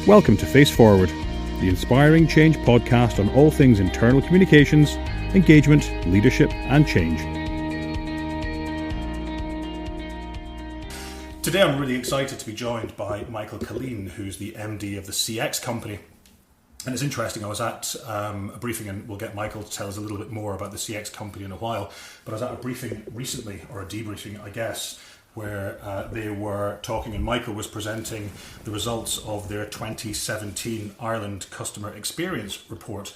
Welcome to Face Forward, the inspiring change podcast on all things internal communications, engagement, leadership and change. Today I'm really excited to be joined by Michael Killeen, who's the MD of the CX company. And it's interesting, I was at a briefing, and we'll get Michael to tell us a little bit more about the CX company in a while, but I was at a briefing recently, or a debriefing I guess, where they were talking and Michael was presenting the results of their 2017 Ireland Customer Experience Report.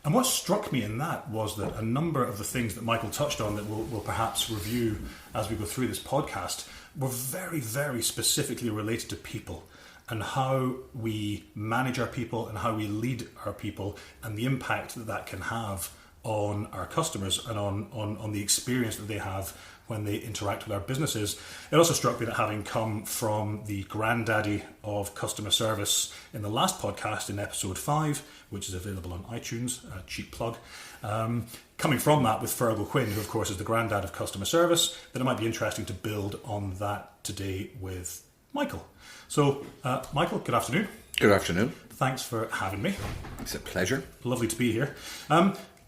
And what struck me in that was that a number of the things that Michael touched on that we'll perhaps review as we go through this podcast were very, very specifically related to people and how we manage our people and how we lead our people and the impact that that can have on our customers and on the experience that they have when they interact with our businesses. It also struck me that having come from the granddaddy of customer service in the last podcast in episode 5, which is available on iTunes, a cheap plug, coming from that with Fergal Quinn, who of course is the granddad of customer service, then it might be interesting to build on that today with Michael. So, Michael, good afternoon. Good afternoon. Thanks for having me. It's a pleasure. Lovely to be here.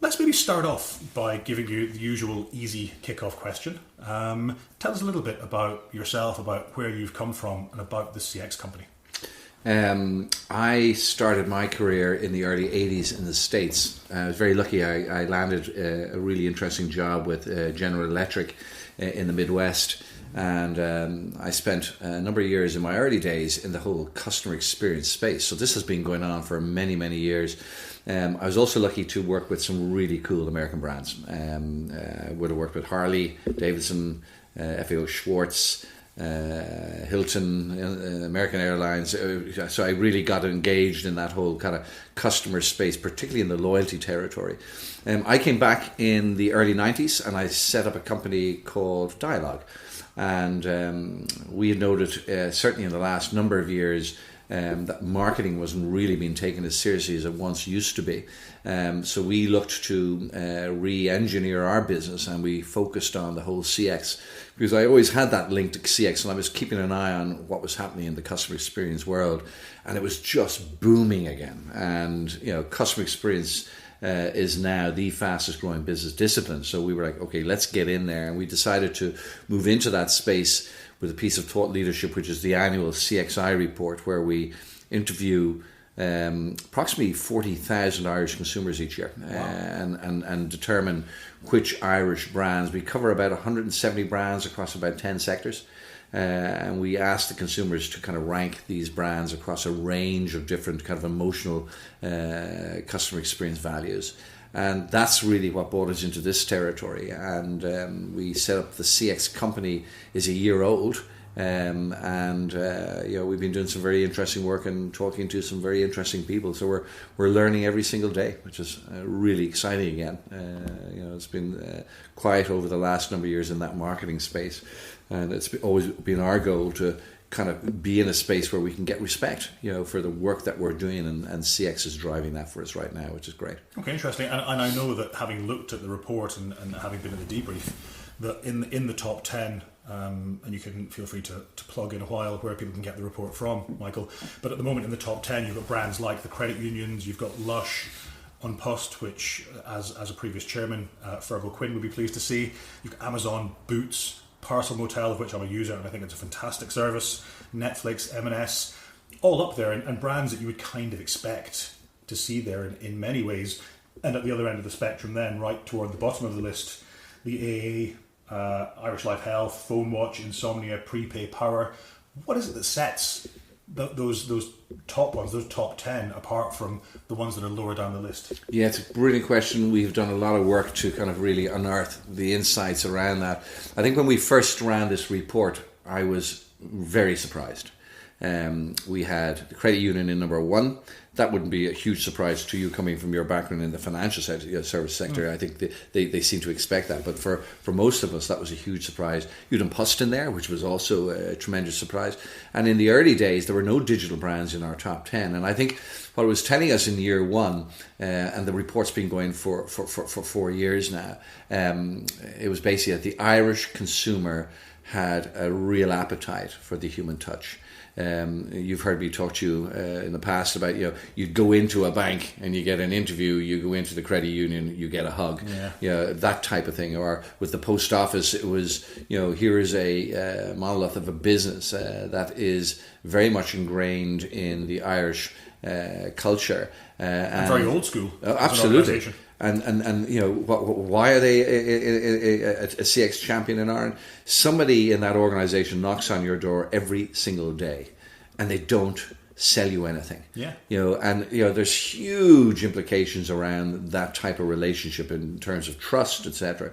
Let's maybe start off by giving you the usual easy kick-off question. Tell us a little bit about yourself, about where you've come from and about the CX company. I started my career in the early 80s in the States. I was very lucky. I landed a really interesting job with General Electric in the Midwest. And I spent a number of years in my early days in the whole customer experience space. So this has been going on for many, many years. I was also lucky to work with some really cool American brands. I would have worked with Harley Davidson, FAO Schwarz, Hilton, American Airlines. So I really got engaged in that whole kind of customer space, particularly in the loyalty territory. I came back in the early 90s and I set up a company called Dialogue. And we had noted, certainly in the last number of years, that marketing wasn't really being taken as seriously as it once used to be. So we looked to re-engineer our business and we focused on the whole CX, because I always had that link to CX and I was keeping an eye on what was happening in the customer experience world, and it was just booming again. And you know, customer experience is now the fastest growing business discipline. So we were like, okay, let's get in there. And we decided to move into that space with a piece of thought leadership, which is the annual CXI report, where we interview approximately 40,000 Irish consumers each year. Wow. And determine which Irish brands. We cover about 170 brands across about 10 sectors. And we asked the consumers to kind of rank these brands across a range of different kind of emotional customer experience values. And that's really what brought us into this territory. And we set up the CX company is a year old. You know, we've been doing some very interesting work and talking to some very interesting people. So we're learning every single day, which is really exciting again. You know, it's been quiet over the last number of years in that marketing space. And it's always been our goal to kind of be in a space where we can get respect, you know, for the work that we're doing, and CX is driving that for us right now, which is great. Okay, interesting. And I know that having looked at the report and having been at the debrief, that in the top 10, and you can feel free to plug in a while where people can get the report from, Michael, but at the moment in the top 10 you've got brands like the credit unions, you've got Lush, An Post, which as a previous chairman, Fergal Quinn would be pleased to see. You've got Amazon, Boots, Parcel Motel, of which I'm a user and I think it's a fantastic service, Netflix, M&S, all up there, and brands that you would kind of expect to see there in many ways. And at the other end of the spectrum then, right toward the bottom of the list, the AA, Irish Life Health, Phone Watch, Insomnia, Prepay Power. What is it that sets those top ones, those top 10, apart from the ones that are lower down the list? Yeah, it's a brilliant question. We've done a lot of work to kind of really unearth the insights around that. I think when we first ran this report, I was very surprised. We had the credit union in number 1. That wouldn't be a huge surprise to you coming from your background in the financial sector, service sector. I think they seem to expect that. But for most of us, that was a huge surprise. You had An Post in there, which was also a tremendous surprise. And in the early days, there were no digital brands in our top 10. And I think what it was telling us in year 1, and the report's been going for 4 years now, it was basically that the Irish consumer had a real appetite for the human touch. You've heard me talk to you in the past about, you'd go into a bank and you get an interview, you go into the credit union, you get a hug, that type of thing. Or with the post office, it was, here is a monolith of a business that is very much ingrained in the Irish culture. And very old school. Absolutely. And why are they a CX champion in Ireland? Somebody in that organisation knocks on your door every single day, and they don't sell you anything. Yeah. There's huge implications around that type of relationship in terms of trust, etc.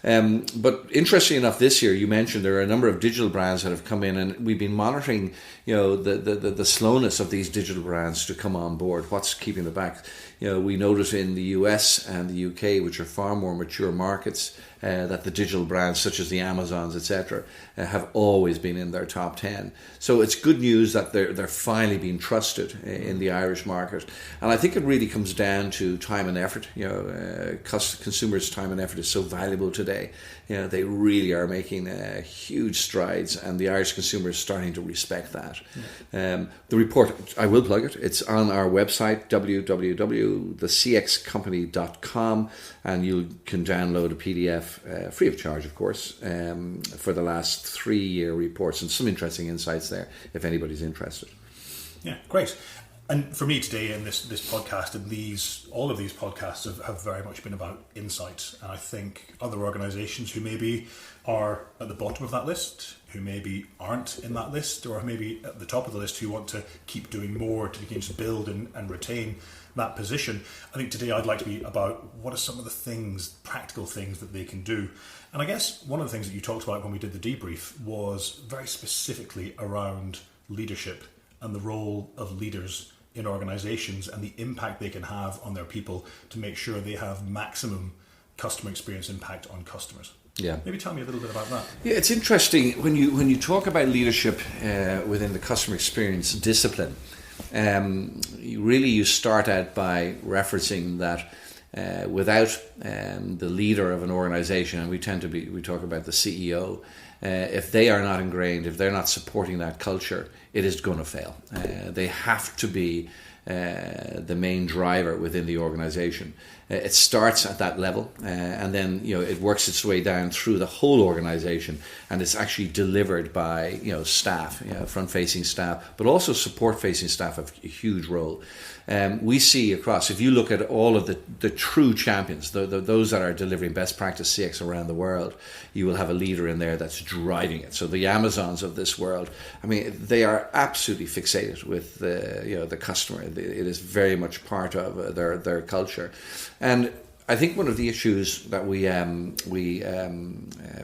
But interestingly enough, this year you mentioned there are a number of digital brands that have come in, and we've been monitoring, the slowness of these digital brands to come on board. What's keeping them back? We notice in the US and the UK, which are far more mature markets, that the digital brands such as the Amazons, etc., have always been in their top 10. So it's good news that they're finally being trusted in the Irish market. And I think it really comes down to time and effort. Consumers' time and effort is so valuable today. They really are making huge strides, and the Irish consumer is starting to respect that. The report, I will plug it, it's on our website, www.thecxcompany.com, and you can download a PDF free of charge, of course, for the last 3-year reports, and some interesting insights there if anybody's interested. Yeah, great. And for me today in this podcast and all of these podcasts have very much been about insights. And I think other organisations who maybe are at the bottom of that list, who maybe aren't in that list, or maybe at the top of the list who want to keep doing more to begin to build and retain that position. I think today I'd like to be about what are some of the practical things that they can do. And I guess one of the things that you talked about when we did the debrief was very specifically around leadership and the role of leaders in organisations and the impact they can have on their people to make sure they have maximum customer experience impact on customers. Yeah. Maybe tell me a little bit about that. Yeah, it's interesting when you talk about leadership within the customer experience discipline. You start out by referencing that without the leader of an organisation, and we talk about the CEO. If they are not ingrained, if they're not supporting that culture, it is going to fail. They have to be the main driver within the organisation. It starts at that level, and then it works its way down through the whole organisation, and it's actually delivered by staff, front-facing staff, but also support-facing staff have a huge role. We see across, if you look at all of the true champions, those that are delivering best practice CX around the world, you will have a leader in there that's driving it. So the Amazons of this world, they are absolutely fixated with the customer. It is very much part of their culture. And I think one of the issues that we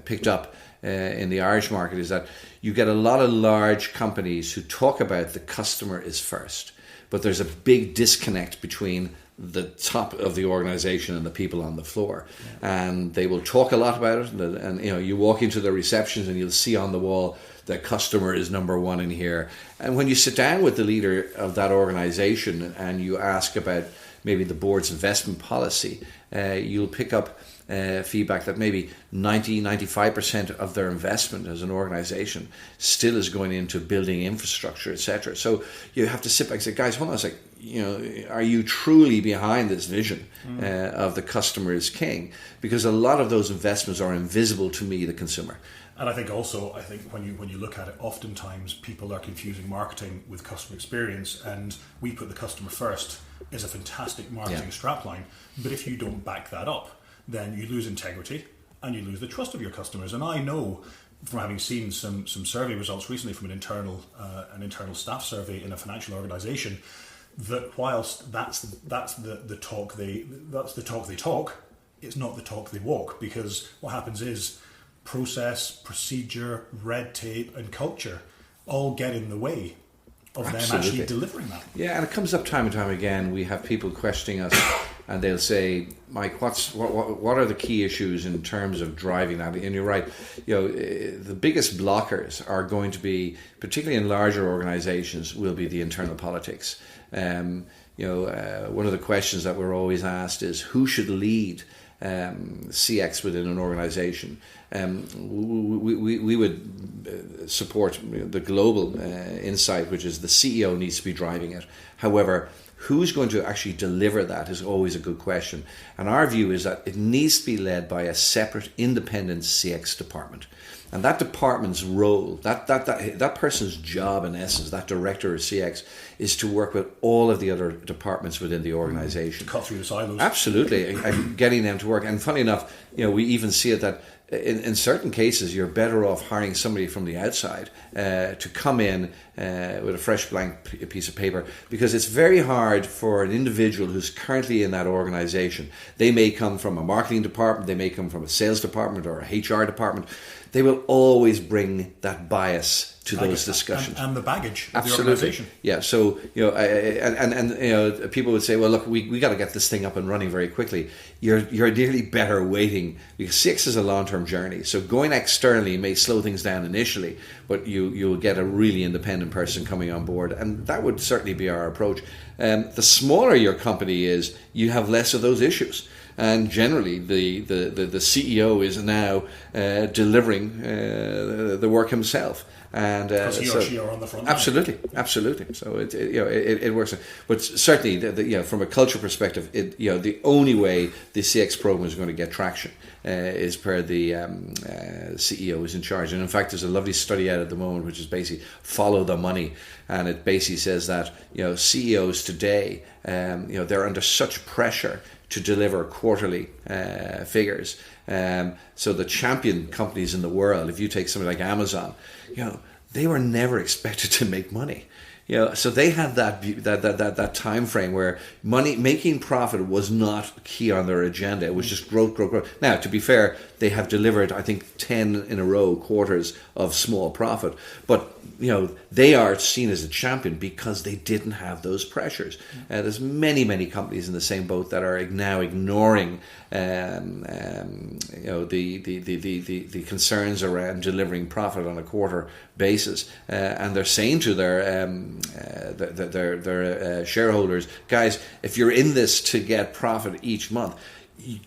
picked up in the Irish market is that you get a lot of large companies who talk about the customer is first, but there's a big disconnect between the top of the organisation and the people on the floor. Yeah. And they will talk a lot about it, and you walk into the receptions and you'll see on the wall the customer is number one in here. And when you sit down with the leader of that organisation and you ask about maybe the board's investment policy, you'll pick up feedback that maybe 90-95% of their investment as an organisation still is going into building infrastructure, etc. So you have to sit back and say, guys, hold on a sec, are you truly behind this vision of the customer is king? Because a lot of those investments are invisible to me, the consumer. And I think when you look at it, oftentimes people are confusing marketing with customer experience, and we put the customer first is a fantastic marketing strapline. But if you don't back that up, then you lose integrity and you lose the trust of your customers. And I know from having seen some survey results recently from an internal staff survey in a financial organisation that whilst that's the talk they talk, it's not the talk they walk, because what happens is process, procedure, red tape and culture all get in the way of them actually delivering that. Yeah, and it comes up time and time again. We have people questioning us and they'll say, Mike, what are the key issues in terms of driving that? And you're right, the biggest blockers are going to be, particularly in larger organizations, will be the internal politics. One of the questions that we're always asked is who should lead CX within an organization, we would support the global insight, which is the CEO needs to be driving it. However, who's going to actually deliver that is always a good question. And our view is that it needs to be led by a separate independent CX department. And that department's role, that person's job in essence, that director of CX, is to work with all of the other departments within the organization. Cut through the silos. Absolutely, and getting them to work. And funny enough, we even see it that in certain cases, you're better off hiring somebody from the outside to come in with a fresh blank piece of paper, because it's very hard for an individual who's currently in that organization. They may come from a marketing department, they may come from a sales department or a HR department. They will always bring that bias to those discussions and the baggage of Absolutely. the organization. Yeah, so people would say, well, look, we got to get this thing up and running very quickly. You're nearly better waiting, because CX is a long-term journey. So going externally may slow things down initially, but you'll get a really independent person coming on board, and that would certainly be our approach. The smaller your company is, you have less of those issues. And generally, the CEO is now delivering the work himself, and because he or she are on the front line. Absolutely. So it works. But certainly, from a culture perspective, the only way the CX program is going to get traction is per the CEO is in charge. And in fact, there's a lovely study out at the moment which is basically follow the money, and it basically says that CEOs today, they're under such pressure to deliver quarterly figures. So the champion companies in the world, if you take somebody like Amazon, they were never expected to make money. So they had that time frame where making profit was not key on their agenda. It was just growth. Now, to be fair, they have delivered, I think, 10 in a row quarters of small profit. But they are seen as a champion because they didn't have those pressures. There's many companies in the same boat that are now ignoring the concerns around delivering profit on a quarter basis, and they're saying to their shareholders, guys, if you're in this to get profit each month,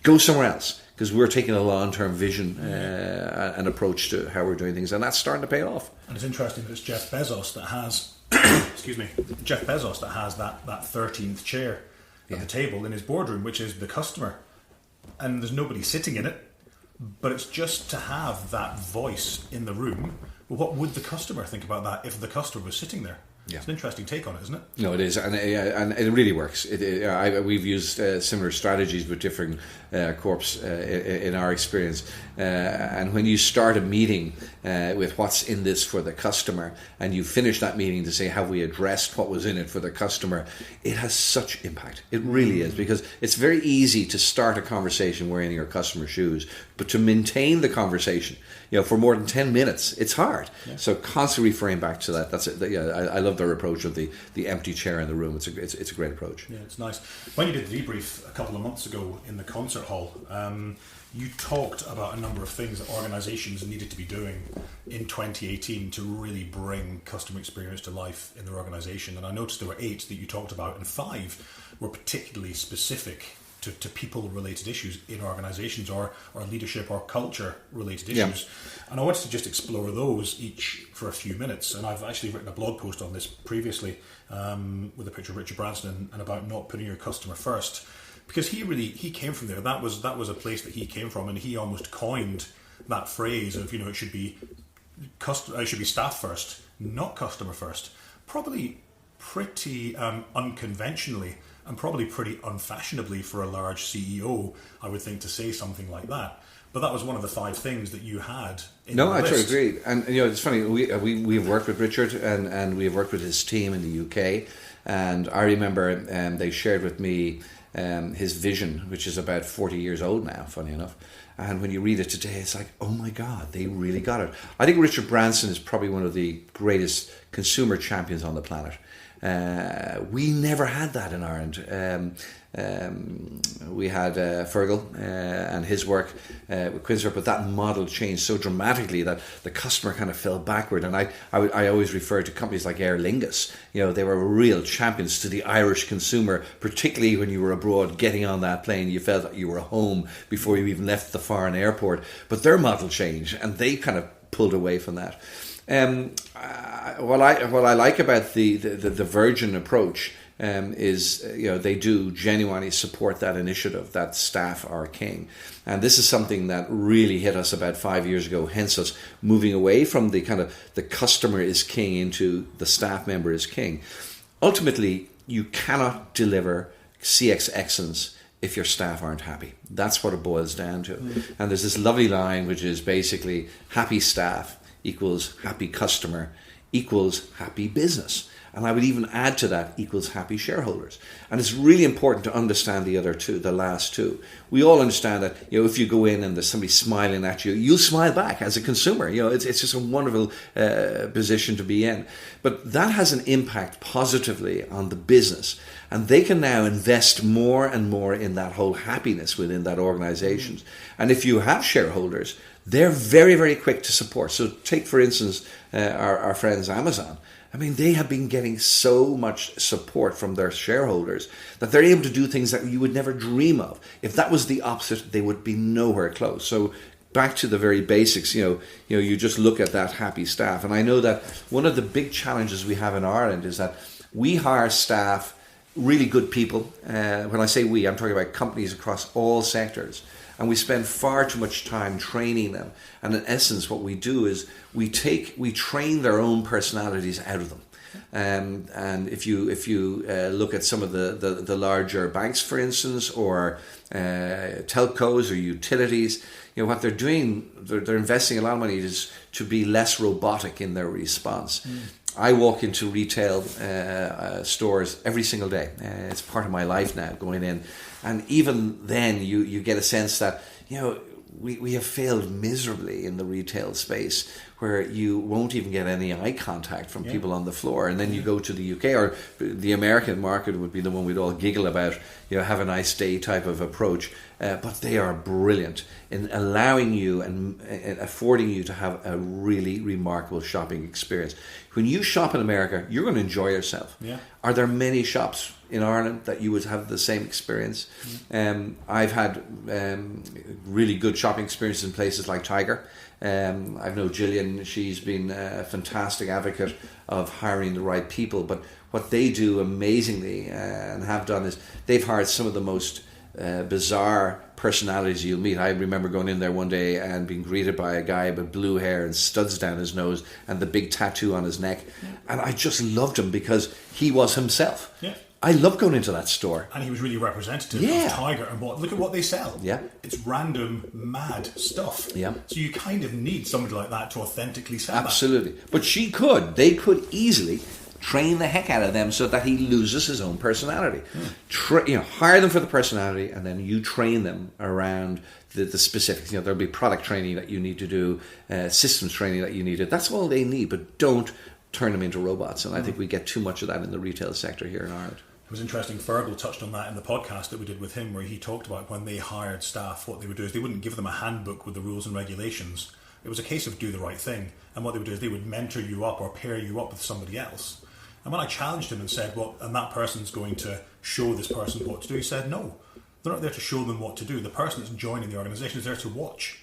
go somewhere else, because we're taking a long-term vision and approach to how we're doing things, and that's starting to pay off. And it's interesting that it's Jeff Bezos that has that 13th chair at the table in his boardroom, which is the customer, and there's nobody sitting in it, but it's just to have that voice in the room. Well, what would the customer think about that if the customer was sitting there? Yeah. It's an interesting take on it, isn't it? No, it is, and it really works. We've used similar strategies with different corps in our experience. And when you start a meeting with what's in this for the customer, and you finish that meeting to say, have we addressed what was in it for the customer, it has such impact. It really is, because it's very easy to start a conversation wearing your customer's shoes, but to maintain the conversation, for more than 10 minutes, it's hard. Yeah. So constantly referring back to that. That's it. I love their approach of the empty chair in the room. It's a great approach. Yeah, it's nice. When you did the debrief a couple of months ago in the concert hall, you talked about a number of things that organisations needed to be doing in 2018 to really bring customer experience to life in their organisation. And I noticed there were 8 that you talked about, and 5 were particularly specific to people-related issues in organisations, or leadership or culture-related issues. Yeah. And I wanted to just explore those each for a few minutes. And I've actually written a blog post on this previously with a picture of Richard Branson and about not putting your customer first. Because he came from there. That was a place that he came from, and he almost coined that phrase of it should be staff first, not customer first. Probably pretty unconventionally, and probably pretty unfashionably for a large CEO, I would think, to say something like that. But that was one of the 5 things that you had in the list. No, I totally agree. And it's funny, we've worked with Richard and we've worked with his team in the UK. And I remember they shared with me his vision, which is about 40 years old now, funny enough. And when you read it today, it's like, oh my God, they really got it. I think Richard Branson is probably one of the greatest consumer champions on the planet. We never had that in Ireland. We had Fergal and his work with Quinnsworth, but that model changed so dramatically that the customer kind of fell backward. And I always refer to companies like Aer Lingus. They were real champions to the Irish consumer, particularly when you were abroad, getting on that plane. You felt that you were home before you even left the foreign airport. But their model changed, and they kind of pulled away from that. What I like about the Virgin approach is they do genuinely support that initiative, that staff are king, and this is something that really hit us about 5 years ago. Hence us moving away from the kind of the customer is king into the staff member is king. Ultimately, you cannot deliver CX excellence if your staff aren't happy. That's what it boils down to. And there's this lovely line which is basically happy staff equals happy customer equals happy business. And I would even add to that equals happy shareholders. And it's really important to understand the other two, the last two. We all understand that, if you go in and there's somebody smiling at you, you'll smile back as a consumer. It's just a wonderful position to be in. But that has an impact positively on the business. And they can now invest more and more in that whole happiness within that organization. And if you have shareholders, they're very, very quick to support. So take, for instance, our friends Amazon. I mean, they have been getting so much support from their shareholders that they're able to do things that you would never dream of. If that was the opposite, they would be nowhere close. So back to the very basics, you just look at that happy staff. And I know that one of the big challenges we have in Ireland is that we hire staff, really good people. When I say we, I'm talking about companies across all sectors. And we spend far too much time training them. And in essence, what we do is we train their own personalities out of them. And if you look at some of the larger banks, for instance, or telcos or utilities, what they're doing, they're investing a lot of money is to be less robotic in their response. I walk into retail stores every single day. It's part of my life now, going in. And even then, you get a sense that, we have failed miserably in the retail space, where you won't even get any eye contact from people on the floor. And then you go to the UK, or the American market would be the one we'd all giggle about, have a nice day type of approach. But they are brilliant in allowing you and affording you to have a really remarkable shopping experience. When you shop in America, you're going to enjoy yourself. Yeah. Are there many shops in Ireland that you would have the same experience? I've had really good shopping experiences in places like Tiger. I know Gillian, she's been a fantastic advocate of hiring the right people. But what they do amazingly and have done is they've hired some of the most bizarre personalities you'll meet. I remember going in there one day and being greeted by a guy with blue hair and studs down his nose and the big tattoo on his neck. And I just loved him because he was himself. Yeah. I love going into that store. And he was really representative of Tiger and look at what they sell. Yeah. It's random, mad stuff. Yeah. So you kind of need somebody like that to authentically sell that. Absolutely. But they could easily train the heck out of them so that he loses his own personality. Hire them for the personality, and then you train them around the specifics. There'll be product training that you need to do, systems training that you need to do. That's all they need, but don't turn them into robots. And I think we get too much of that in the retail sector here in Ireland. It was interesting, Fergal touched on that in the podcast that we did with him, where he talked about when they hired staff, what they would do is they wouldn't give them a handbook with the rules and regulations. It was a case of do the right thing. And what they would do is they would mentor you up or pair you up with somebody else. And when I challenged him and said, and that person's going to show this person what to do, he said, no, they're not there to show them what to do. The person that's joining the organisation is there to watch.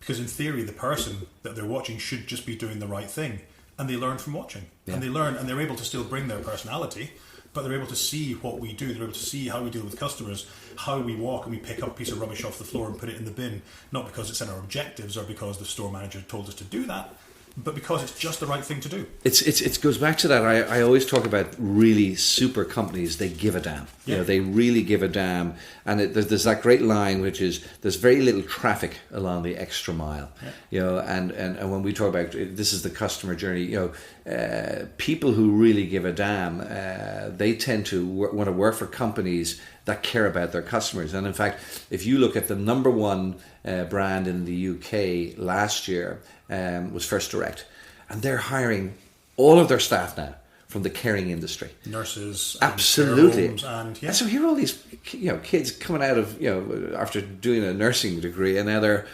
Because in theory, the person that they're watching should just be doing the right thing. And they learn from watching. Yeah. And they learn, and they're able to still bring their personality, but they're able to see what we do. They're able to see how we deal with customers, how we walk and we pick up a piece of rubbish off the floor and put it in the bin, not because it's in our objectives or because the store manager told us to do that, but because it's just the right thing to do. It goes back to that. I always talk about really super companies. They give a damn. Yeah. They really give a damn. And there's that great line, which is there's very little traffic along the extra mile. Yeah. And when we talk about this is the customer journey. people who really give a damn, they tend to want to work for companies that care about their customers. And in fact, if you look at the number one brand in the UK last year was First Direct, and they're hiring all of their staff now from the caring industry, nurses, absolutely. And so here are all these kids coming out of after doing a nursing degree, and now they're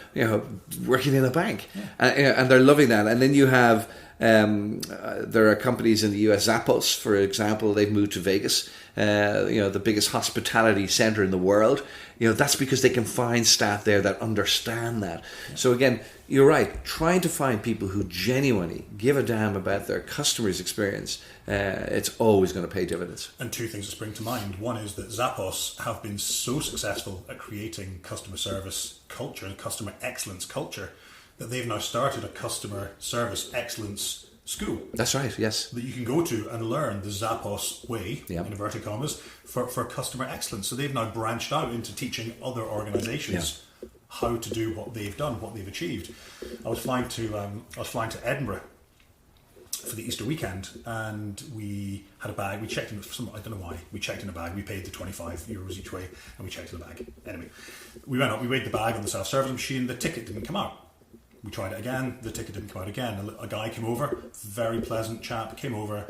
working in a bank, and they're loving that. And then you have there are companies in the US, Zappos, for example, they've moved to Vegas, the biggest hospitality center in the world. That's because they can find staff there that understand that. Yeah. So again, you're right, trying to find people who genuinely give a damn about their customers' experience, it's always going to pay dividends. And two things that spring to mind. One is that Zappos have been so successful at creating customer service culture and customer excellence culture that they've now started a customer service excellence school. That's right, yes. That you can go to and learn the Zappos way, in inverted commas, for customer excellence. So they've now branched out into teaching other organisations how to do what they've done, what they've achieved. I was flying to Edinburgh for the Easter weekend, and we had a bag. We checked in for some, I don't know why. We checked in a bag. We paid the €25 each way, and we checked in the bag. Anyway, we went up. We weighed the bag on the self-service machine. The ticket didn't come out. We tried it again. The ticket didn't come out again. A guy came over, very pleasant chap, came over,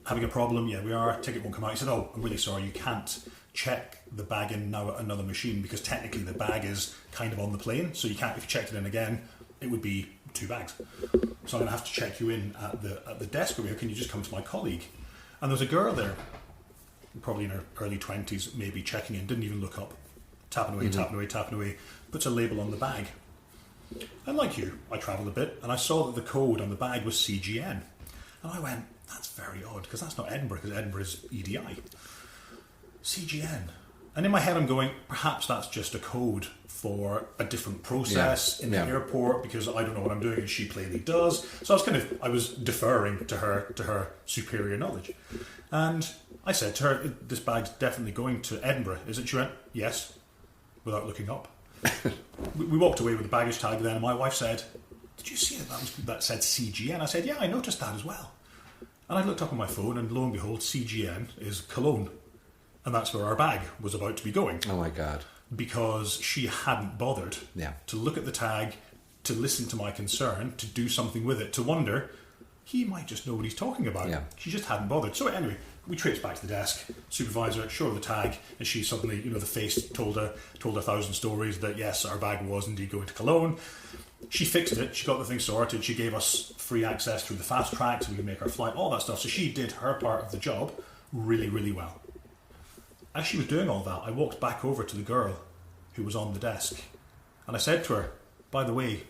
having a problem. Yeah, we are. Ticket won't come out. He said, "Oh, I'm really sorry. You can't check the bag in now at another machine because technically the bag is kind of on the plane. So you can't. If you checked it in again, it would be 2 bags. So I'm going to have to check you in at the desk over here. Can you just come to my colleague?" And there's a girl there, probably in her early 20s, maybe, checking in. Didn't even look up. Tapping away, tapping away, tapping away. Puts a label on the bag. And like you, I travelled a bit, and I saw that the code on the bag was CGN. And I went, that's very odd, because that's not Edinburgh, because Edinburgh is EDI. CGN. And in my head I'm going, perhaps that's just a code for a different process in the airport, because I don't know what I'm doing and she plainly does. So I was deferring to her superior knowledge. And I said to her, this bag's definitely going to Edinburgh, is it? She went, yes, without looking up. We walked away with the baggage tag then, and my wife said, did you see it? That said CGN. I said, yeah, I noticed that as well. And I looked up on my phone, and lo and behold, CGN is Cologne. And that's where our bag was about to be going. Oh my God. Because she hadn't bothered to look at the tag, to listen to my concern, to do something with it, to wonder, he might just know what he's talking about. Yeah. She just hadn't bothered. So anyway, we traipsed back to the desk, supervisor, show her the tag, and she suddenly, the face told her 1,000 stories that yes, our bag was indeed going to Cologne. She fixed it, she got the thing sorted, she gave us free access through the fast track so we could make our flight, all that stuff. So she did her part of the job really, really well. As she was doing all that, I walked back over to the girl who was on the desk, and I said to her, by the way,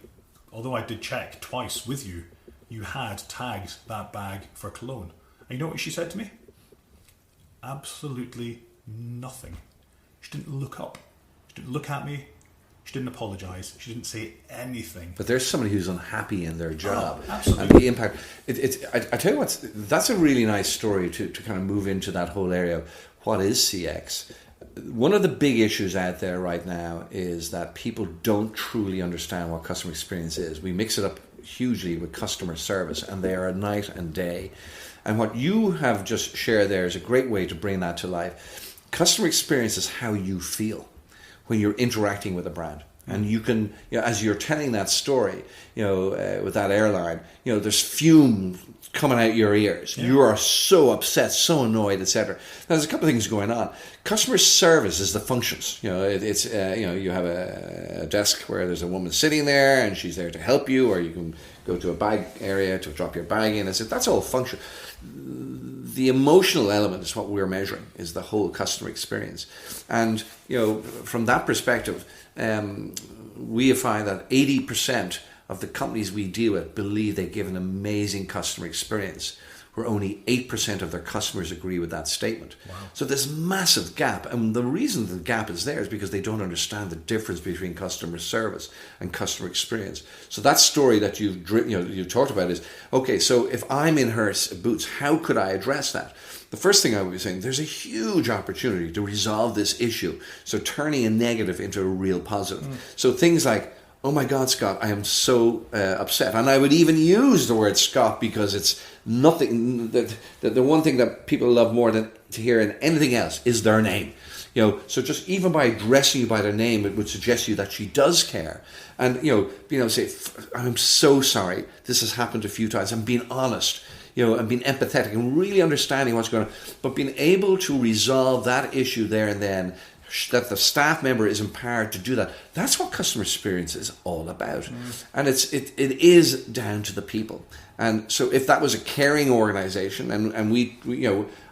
although I did check twice with you, you had tagged that bag for Cologne. And you know what she said to me? Absolutely nothing. She didn't look up. She didn't look at me. She didn't apologise. She didn't say anything. But there's somebody who's unhappy in their job. Oh, absolutely. And the impact. I tell you what, that's a really nice story to kind of move into that whole area. What is CX? One of the big issues out there right now is that people don't truly understand what customer experience is. We mix it up hugely with customer service, and they are a night and day. And what you have just shared there is a great way to bring that to life. Customer experience is how you feel when you're interacting with a brand. And you can, as you're telling that story, with that airline, there's fume coming out your ears. Yeah. You are so upset, so annoyed, etc. Now, there's a couple of things going on. Customer service is the functions. You have a desk where there's a woman sitting there, and she's there to help you, or you can go to a bag area to drop your bag in. That's all function. The emotional element is what we're measuring, is the whole customer experience. And from that perspective, we find that 80% of the companies we deal with believe they give an amazing customer experience, where only 8% of their customers agree with that statement. Wow. So there's a massive gap, and the reason the gap is there is because they don't understand the difference between customer service and customer experience. So that story that you've talked about is, okay, so if I'm in her boots, how could I address that? The first thing I would be saying, there's a huge opportunity to resolve this issue. So turning a negative into a real positive. So things like, oh my God, Scott, I am so upset. And I would even use the word Scott because it's nothing, the one thing that people love more than to hear in anything else is their name. So just even by addressing you by their name, it would suggest to you that she does care. And, being able to say, I'm so sorry, this has happened a few times, and being honest, and being empathetic and really understanding what's going on, but being able to resolve that issue there and then, that the staff member is empowered to do that. That's what customer experience is all about. And it is down to the people. And so if that was a caring organization, and we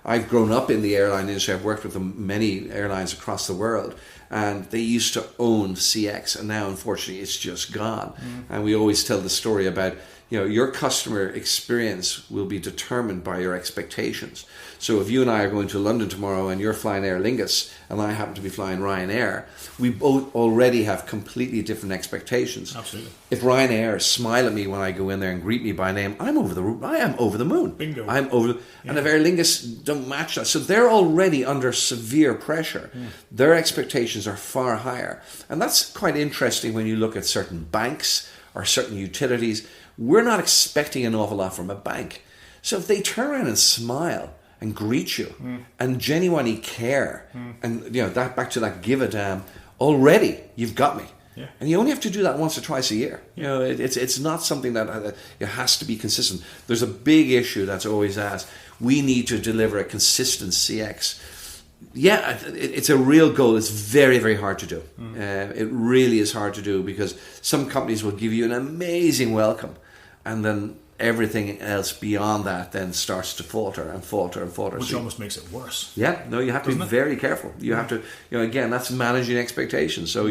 I've grown up in the airline industry, I've worked with many airlines across the world, and they used to own CX, and now unfortunately it's just gone. And we always tell the story about, your customer experience will be determined by your expectations. So if you and I are going to London tomorrow and you're flying Aer Lingus and I happen to be flying Ryanair, we both already have completely different expectations. Absolutely. If Ryanair smile at me when I go in there and greet me by name, I am over the moon. Bingo. And if Aer Lingus don't match that, so they're already under severe pressure. Their expectations are far higher. And that's quite interesting when you look at certain banks or certain utilities. We're not expecting an awful lot from a bank. So if they turn around and smile and greet you and genuinely care, and that back to that give a damn, already you've got me. Yeah. And you only have to do that once or twice a year. It's not something that it has to be consistent. There's a big issue that's always asked. We need to deliver a consistent CX. Yeah, it's a real goal. It's very, very hard to do. It really is hard to do because some companies will give you an amazing welcome, and then everything else beyond that then starts to falter and falter and falter. Which almost makes it worse. Yeah, no, you have to be very careful. You have to, again, that's managing expectations. So,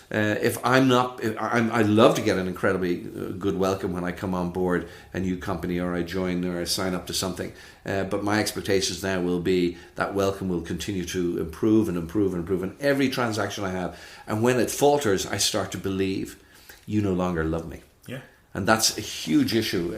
if I love to get an incredibly good welcome when I come on board a new company or I join or I sign up to something. But my expectations now will be that welcome will continue to improve and improve and improve in every transaction I have. And when it falters, I start to believe you no longer love me. Yeah. And that's a huge issue.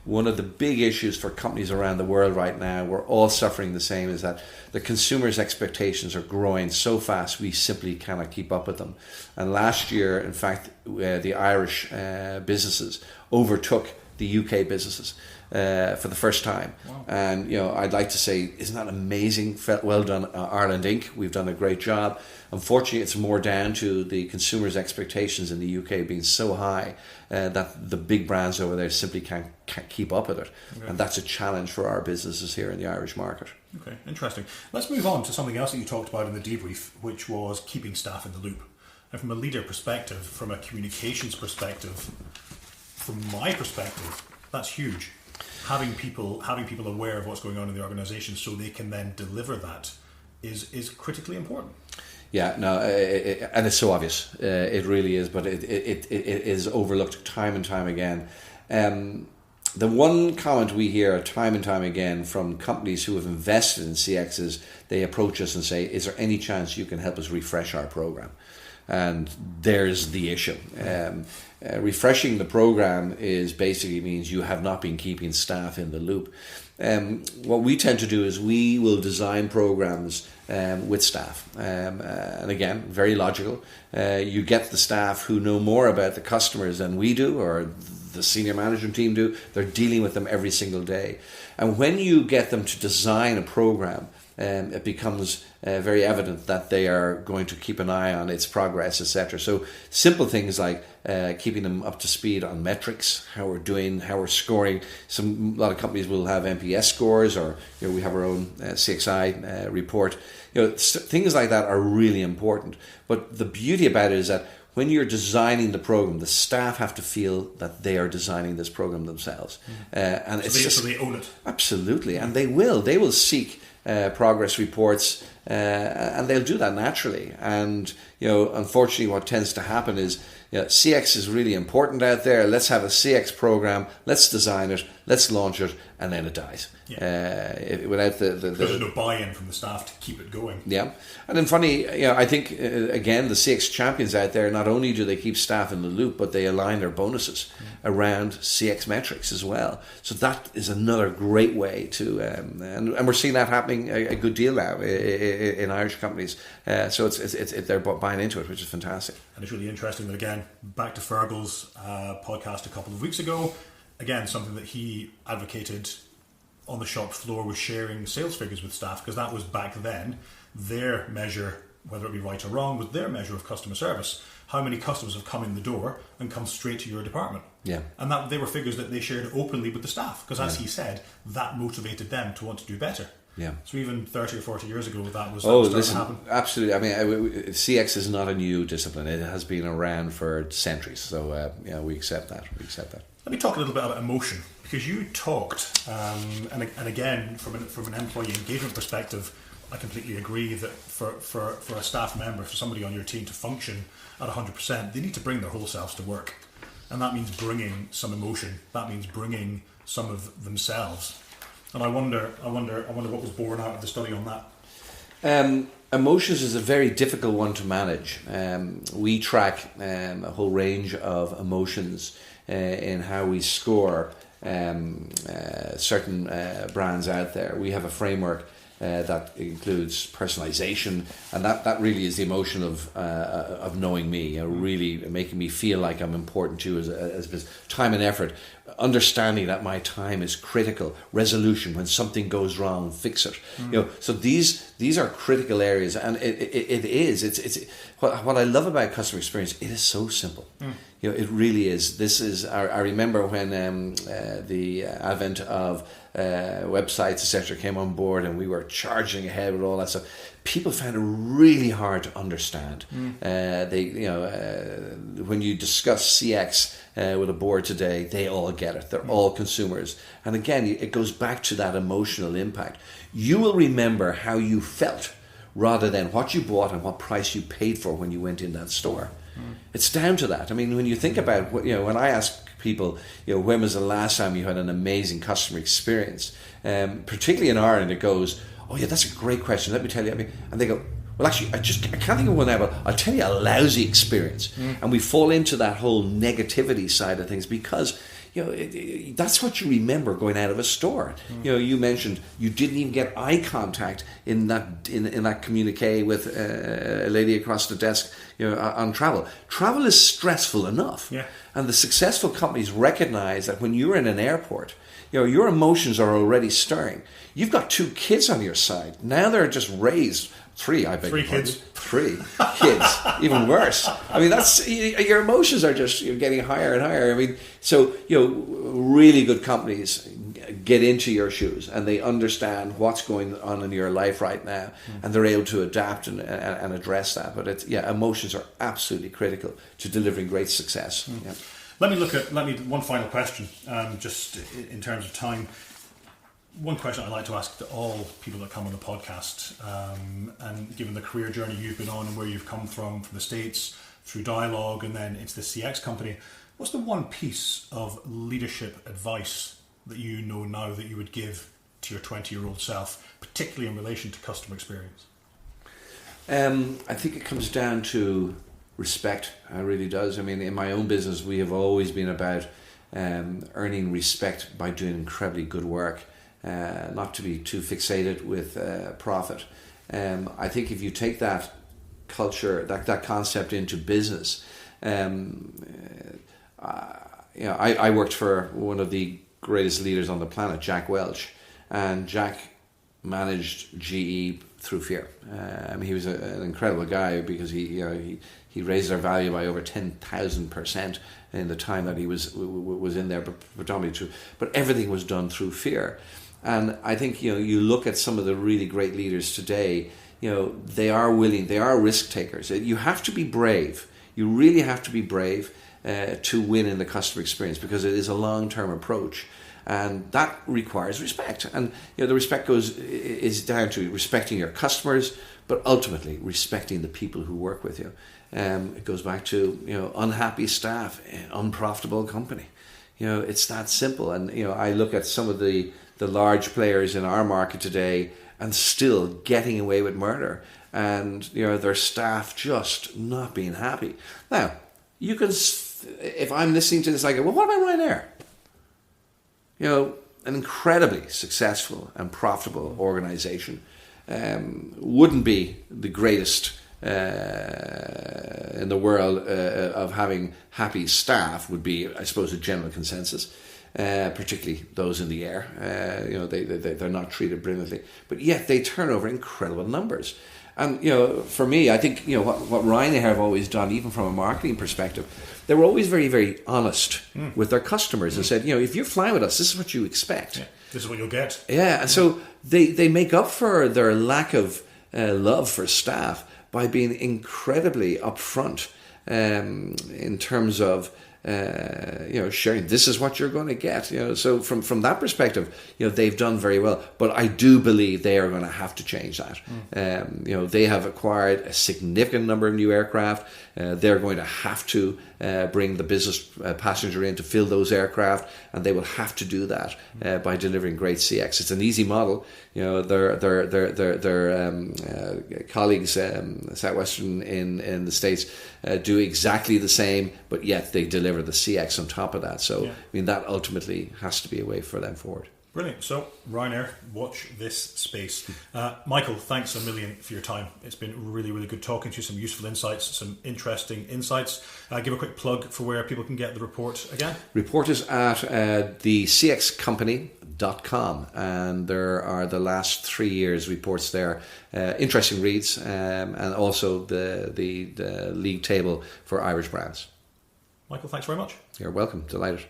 One of the big issues for companies around the world right now, we're all suffering the same, is that the consumers' expectations are growing so fast we simply cannot keep up with them. And last year, in fact, the Irish businesses overtook the UK businesses for the first time. Wow. And I'd like to say, isn't that amazing? Well done, Ireland Inc. We've done a great job. Unfortunately, it's more down to the consumers' expectations in the UK being so high that the big brands over there simply can't keep up with it. Okay. And that's a challenge for our businesses here in the Irish market. Okay, interesting. Let's move on to something else that you talked about in the debrief, which was keeping staff in the loop. And from a leader perspective, from a communications perspective, from my perspective, that's huge. Having people aware of what's going on in the organisation so they can then deliver that is critically important. Yeah, no, and it's so obvious. It really is, but it is overlooked time and time again. The one comment we hear time and time again from companies who have invested in CX is they approach us and say, is there any chance you can help us refresh our program? And there's the issue. Refreshing the program is basically means you have not been keeping staff in the loop. What we tend to do is we will design programs with staff. And again, very logical. You get the staff who know more about the customers than we do or the senior management team do. They're dealing with them every single day. And when you get them to design a program, it becomes very evident that they are going to keep an eye on its progress, etc. So simple things like keeping them up to speed on metrics, how we're doing, how we're scoring. A lot of companies will have NPS scores, or we have our own CXI report. Things like that are really important. But the beauty about it is that when you're designing the program, the staff have to feel that they are designing this program themselves, and so they own it. Absolutely, and they will seek progress reports, and they'll do that naturally. And unfortunately, what tends to happen is CX is really important out there. Let's have a CX program. Let's design it. Let's launch it, and then it dies. Yeah. Without there's no buy-in from the staff to keep it going. Yeah, and then funny, I think again the CX champions out there, not only do they keep staff in the loop, but they align their bonuses around CX metrics as well. So that is another great way to, and we're seeing that happening a good deal now in Irish companies. So it's they're buying into it, which is fantastic. And it's really interesting that, again, back to Fergal's podcast a couple of weeks ago, again, something that he advocated on the shop floor was sharing sales figures with staff, because that was back then their measure, whether it be right or wrong, was their measure of customer service. How many customers have come in the door and come straight to your department? Yeah. And that they were figures that they shared openly with the staff, because as he said, that motivated them to want to do better. Yeah. So even 30 or 40 years ago, that was listen, to happen. Absolutely. I mean, CX is not a new discipline. It has been around for centuries. So we accept that. Let me talk a little bit about emotion, because you talked, and again, from an employee engagement perspective, I completely agree that for a staff member, for somebody on your team to function at 100%, they need to bring their whole selves to work. And that means bringing some emotion. That means bringing some of themselves. And I wonder what was born out of the study on that. Emotions is a very difficult one to manage. We track a whole range of emotions in how we score certain brands out there. We have a framework that includes personalization, and that really is the emotion of knowing me, really making me feel like I'm important to you as time and effort, understanding that my time is critical, resolution when something goes wrong, fix it. So these are critical areas, and it's what I love about customer experience. It is so simple. It really is. This is I remember when the advent of websites, etc., came on board, and we were charging ahead with all that stuff. People found it really hard to understand. When you discuss CX with a board today, they all get it. They're all consumers, and again, it goes back to that emotional impact. You will remember how you felt rather than what you bought and what price you paid for when you went in that store. It's down to that. I mean, when you think about, when I ask people, when was the last time you had an amazing customer experience? Particularly in Ireland, it goes, oh yeah, that's a great question. Let me tell you. And they go, well, actually, I can't think of one now, but I'll tell you a lousy experience. And we fall into that whole negativity side of things because, that's what you remember going out of a store. You mentioned you didn't even get eye contact in that communique with a lady across the desk, on travel. Travel is stressful enough. Yeah. And the successful companies recognize that when you're in an airport, your emotions are already stirring. You've got 2 kids on your side. Now they're just raised. 3, I beg your pardon. 3 kids, even worse. I mean, that's your emotions are just getting higher and higher. I mean, so really good companies get into your shoes and they understand what's going on in your life right now, and they're able to adapt and address that. But emotions are absolutely critical to delivering great success. Yeah. Let me one final question, just in terms of time. One question I like to ask to all people that come on the podcast, and given the career journey you've been on and where you've come from the States through Dialogue and then into the CX company, what's the one piece of leadership advice that you know now that you would give to your 20-year-old self, particularly in relation to customer experience? I think it comes down to respect. It really does. I mean, in my own business, we have always been about earning respect by doing incredibly good work. Not to be too fixated with profit. I think if you take that culture, that concept into business, I worked for one of the greatest leaders on the planet, Jack Welch, and Jack managed GE through fear. He was an incredible guy because he raised their value by over 10,000% in the time that he was in there, predominantly true. But everything was done through fear. And I think, you look at some of the really great leaders today, they are willing, they are risk takers. You have to be brave. You really have to be brave to win in the customer experience, because it is a long-term approach. And that requires respect. And the respect is down to respecting your customers, but ultimately respecting the people who work with you. It goes back to unhappy staff, unprofitable company. It's that simple. And I look at some of the large players in our market today and still getting away with murder, and their staff just not being happy. Now, you can, if I'm listening to this, I go, well, what about Ryanair? An incredibly successful and profitable organization. wouldn't be the greatest in the world of having happy staff would be, I suppose, a general consensus. Particularly those in the air, they're not treated brilliantly, but yet they turn over incredible numbers. And for me, I think what Ryanair have always done, even from a marketing perspective, they were always very, very honest with their customers and said, if you're flying with us, this is what you expect. Yeah. This is what you'll get. Yeah, and so they make up for their lack of love for staff by being incredibly upfront in terms of sharing, this is what you're going to get. So from that perspective, they've done very well. But I do believe they are going to have to change that. They have acquired a significant number of new aircraft. They're going to have to bring the business passenger in to fill those aircraft, and they will have to do that by delivering great CX. It's an easy model. Their colleagues, Southwestern in the States, do exactly the same, but yet they deliver the CX on top of that. So, that ultimately has to be a way for them forward. Brilliant. So, Ryanair, watch this space. Michael, thanks a million for your time. It's been really, really good talking to you. Some useful insights, some interesting insights. Give a quick plug for where people can get the report again. Report is at thecxcompany.com, and there are the last 3 years reports there. Interesting reads, and also the league table for Irish brands. Michael, thanks very much. You're welcome. Delighted.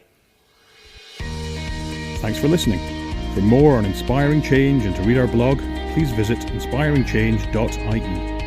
Thanks for listening. For more on inspiring change and to read our blog, please visit inspiringchange.ie.